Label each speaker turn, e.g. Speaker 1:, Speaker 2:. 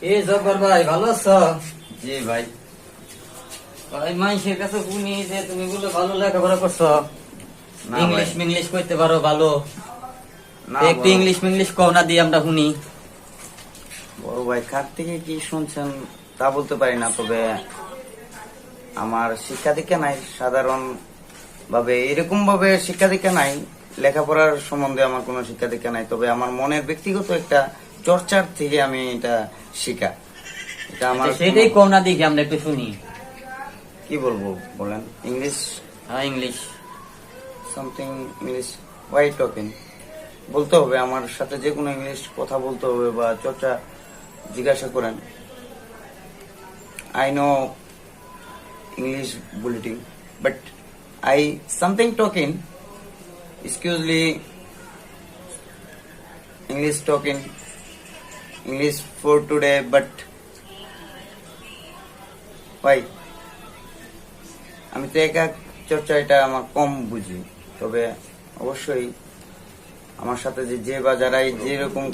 Speaker 1: জব্বার ভাই ভালো আছো?
Speaker 2: জি ভাই।
Speaker 1: ভাই মানুষের কাছে শুনি যে তুমি বলে ভালো লেখাপড়া করছো,
Speaker 2: না
Speaker 1: ইংলিশ
Speaker 2: ভাই।
Speaker 1: মিংলিশ করতে পারো ভালো।
Speaker 2: না
Speaker 1: একটু
Speaker 2: বড়
Speaker 1: ইংলিশ মিংলিশ কও না দিয়ে আমরা শুনি।
Speaker 2: বড় ভাই, কার থেকে কি শুনছেন তা বলতে পারি না, তবে আমার শিক্ষা দীক্ষা নাই, সাধারণ ভাবে এরকম ভাবে শিক্ষা দীক্ষা নাই। লেখাপড়ার সম্বন্ধে আমার কোনো শিক্ষা দীক্ষা নাই, তবে আমার মনের ব্যক্তিগত একটা চর্চার থেকে আমি এটা শিখা। এটা আমার
Speaker 1: আচ্ছা, সেটাই কও না দেখি আমরা একটু শুনি।
Speaker 2: কি বলবো বলেন? ইংলিশ
Speaker 1: হ্যাঁ English.
Speaker 2: Something, English why talking বলতে হবে, আমার সাথে যে কোনো ইংলিশ কথা বলতে হবে বা চর্চা জিজ্ঞাসা করেন। I know English bulletin, but I something talking. Excuse English talking, English for today, but why? আমি তো একা চর্চা এটা আমার কম বুঝি, তবে অবশ্যই আমার সাথে যে বা যারাই যেরকম